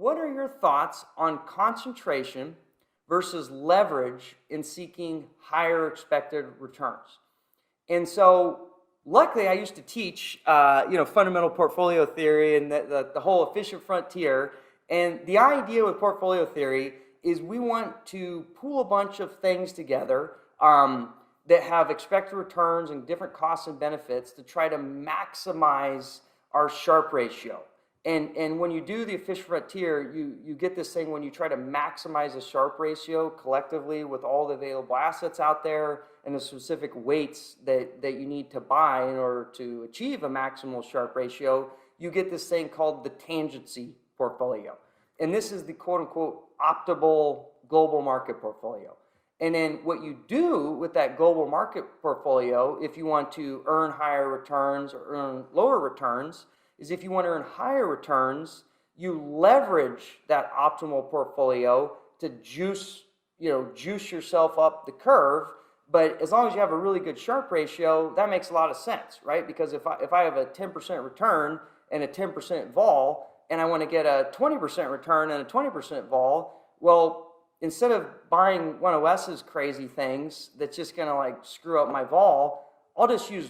what are your thoughts on concentration versus leverage in seeking higher expected returns? And so luckily I used to teach, fundamental portfolio theory and the whole efficient frontier. And the idea with portfolio theory is we want to pool a bunch of things together that have expected returns and different costs and benefits to try to maximize our Sharpe ratio. And when you do the efficient frontier, you get this thing when you try to maximize the Sharpe ratio collectively with all the available assets out there and the specific weights that you need to buy in order to achieve a maximal Sharpe ratio, you get this thing called the tangency portfolio. And this is the quote unquote optimal global market portfolio. And then what you do with that global market portfolio, if you want to earn higher returns or earn lower returns, is if you want to earn higher returns, you leverage that optimal portfolio to juice yourself up the curve. But as long as you have a really good Sharpe ratio, that makes a lot of sense, right? Because if I have a 10% return and a 10% vol, and I want to get a 20% return and a 20% vol, well, instead of buying one of Wes's crazy things that's just going to like screw up my vol, I'll just use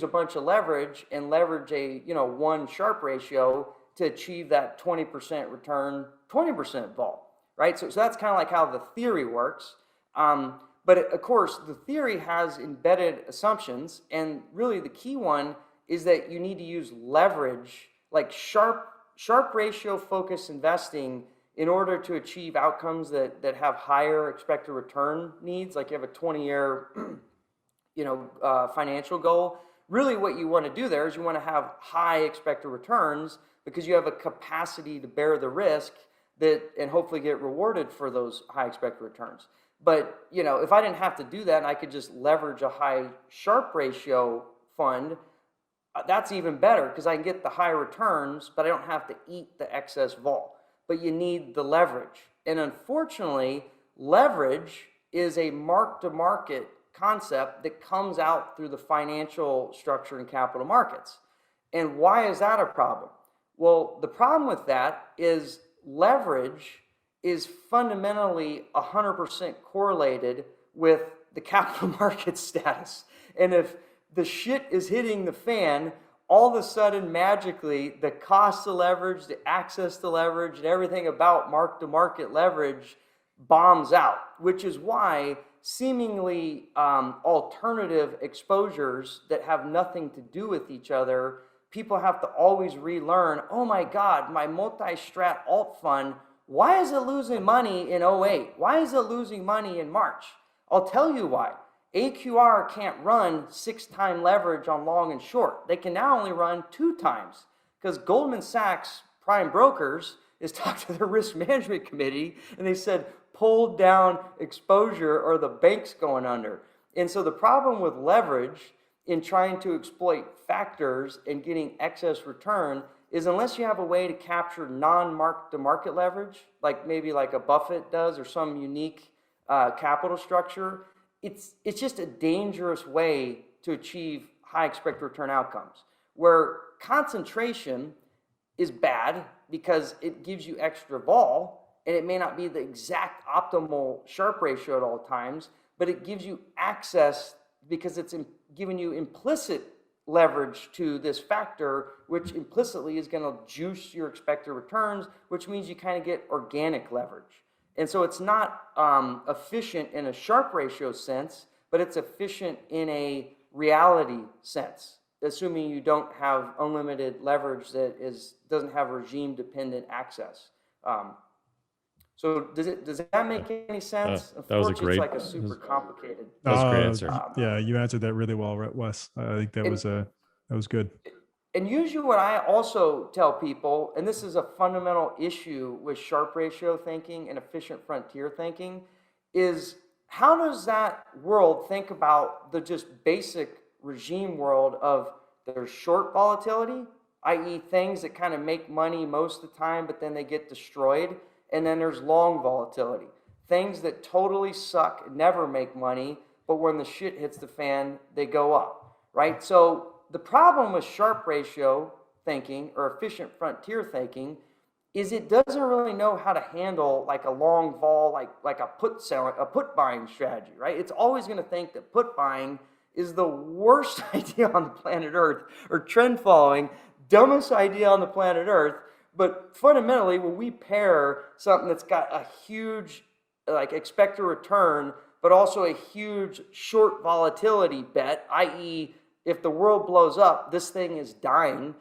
a bunch of leverage and leverage a one Sharpe ratio to achieve that 20% return, 20% vol, right? So that's kind of like how the theory works. But of course, the theory has embedded assumptions, and really the key one is that you need to use leverage, like Sharpe ratio focused investing, in order to achieve outcomes that have higher expected return needs, like you have a 20-year financial goal. Really what you want to do there is you want to have high expected returns because you have a capacity to bear the risk and hopefully get rewarded for those high expected returns. But if I didn't have to do that and I could just leverage a high Sharpe ratio fund, that's even better because I can get the high returns, but I don't have to eat the excess vol. But you need the leverage. And unfortunately, leverage is a mark-to-market concept that comes out through the financial structure and capital markets. And why is that a problem? Well, the problem with that is leverage is fundamentally 100% correlated with the capital market status. And if the shit is hitting the fan, all of a sudden, magically, the cost of leverage, the access to leverage, and everything about mark-to-market leverage bombs out, which is why seemingly alternative exposures that have nothing to do with each other, people have to always relearn, oh my God, my multi-strat alt fund, why is it losing money in 08? Why is it losing money in March? I'll tell you why. AQR can't run 6-time leverage on long and short. They can now only run 2 times because Goldman Sachs prime brokers is talking to the risk management committee and they said, pull down exposure or the bank's going under. And so the problem with leverage in trying to exploit factors and getting excess return is unless you have a way to capture non-mark-to-market leverage, like maybe like a Buffett does or some unique capital structure, it's just a dangerous way to achieve high expected return outcomes, where concentration is bad because it gives you extra vol, and it may not be the exact optimal Sharpe ratio at all times, but it gives you access because it's giving you implicit leverage to this factor, which implicitly is going to juice your expected returns, which means you kind of get organic leverage. And so it's not efficient in a Sharpe ratio sense, but it's efficient in a reality sense, assuming you don't have unlimited leverage that doesn't have regime-dependent access. So does that make any sense? That was a great. It's like a super complicated. That was a great answer. Yeah, you answered that really well, Wes. I think that was good. And usually what I also tell people, and this is a fundamental issue with Sharpe ratio thinking and efficient frontier thinking, is how does that world think about the just basic regime world of there's short volatility, i.e. things that kind of make money most of the time, but then they get destroyed. And then there's long volatility, things that totally suck, never make money, but when the shit hits the fan, they go up, right? So the problem with Sharpe ratio thinking or efficient frontier thinking is it doesn't really know how to handle like a long vol, like a put buying strategy, right? It's always going to think that put buying is the worst idea on the planet Earth, or trend following, dumbest idea on the planet Earth. But fundamentally, when we pair something that's got a huge like expected return, but also a huge short volatility bet, i.e., if the world blows up, this thing is dying.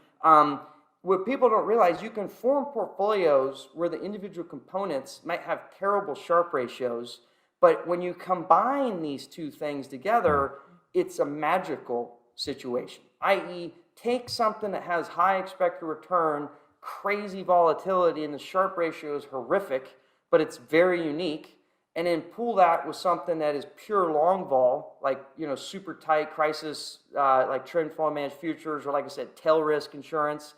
What people don't realize, you can form portfolios where the individual components might have terrible Sharpe ratios, but when you combine these two things together, it's a magical situation, i.e., take something that has high expected return, crazy volatility, and the Sharpe ratio is horrific, but it's very unique, and then pool that with something that is pure long vol, like super tight crisis, like trend follow managed futures, or like I said, tail risk insurance,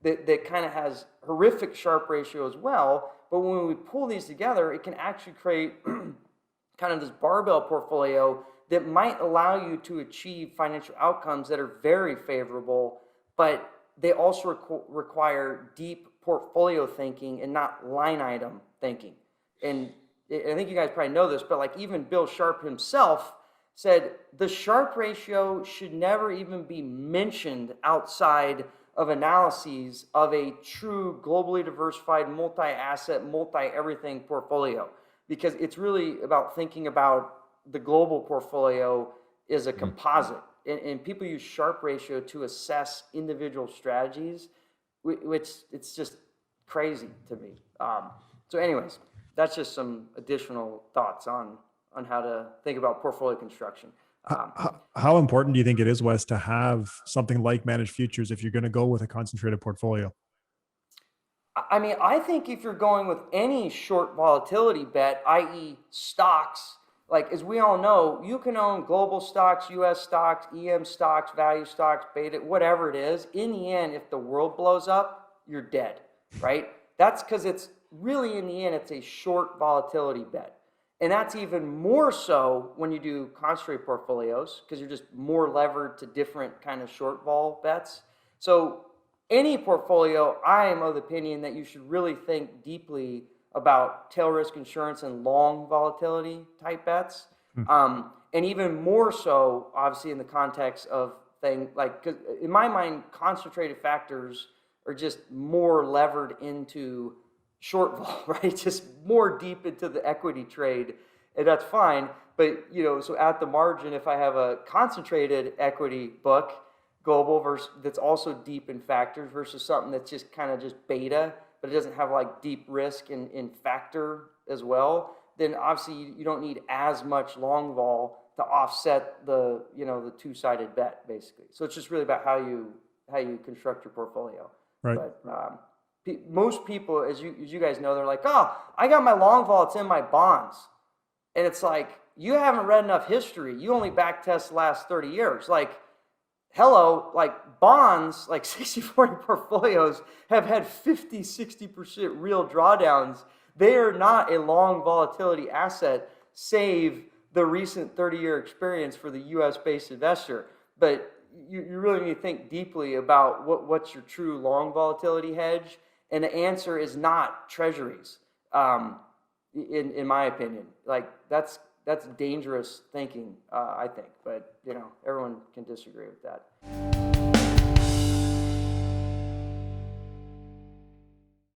that kind of has horrific Sharpe ratio as well. But when we pull these together, it can actually create kind of this barbell portfolio that might allow you to achieve financial outcomes that are very favorable, but they also require deep portfolio thinking and not line item thinking. And I think you guys probably know this, but like even Bill Sharpe himself said the Sharpe ratio should never even be mentioned outside of analyses of a true globally diversified multi-asset, multi-everything portfolio, because it's really about thinking about the global portfolio as a composite. And people use Sharpe ratio to assess individual strategies, which it's just crazy to me. So anyways, that's just some additional thoughts on how to think about portfolio construction. How important do you think it is, Wes, to have something like managed futures if you're going to go with a concentrated portfolio? I mean, I think if you're going with any short volatility bet, i.e. stocks, like as we all know, you can own global stocks, US stocks, EM stocks, value stocks, beta, whatever it is. In the end, if the world blows up, you're dead, right? That's because it's really, in the end, it's a short volatility bet. And that's even more so when you do concentrated portfolios, because you're just more levered to different kind of short vol bets. So any portfolio, I am of the opinion that you should really think deeply about tail risk insurance and long volatility type bets. And even more so, obviously, in the context of things like, because in my mind, concentrated factors are just more levered into short vol, right? Just more deep into the equity trade, and that's fine. But so at the margin, if I have a concentrated equity book, global versus that's also deep in factors versus something that's just kind of just beta, but it doesn't have like deep risk in factor as well, then obviously you don't need as much long vol to offset the the two-sided bet basically. So it's just really about how you construct your portfolio. Right. But most people, as you guys know, they're like, oh, I got my long vol, it's in my bonds. And it's like, you haven't read enough history. You only back test the last 30 years. Like, hello, like bonds, like 60-40 portfolios have had 50-60% real drawdowns. They are not a long volatility asset, save the recent 30-year experience for the US-based investor. But you really need to think deeply about what's your true long volatility hedge. And the answer is not treasuries, in my opinion. Like that's dangerous thinking, I think. But everyone can disagree with that.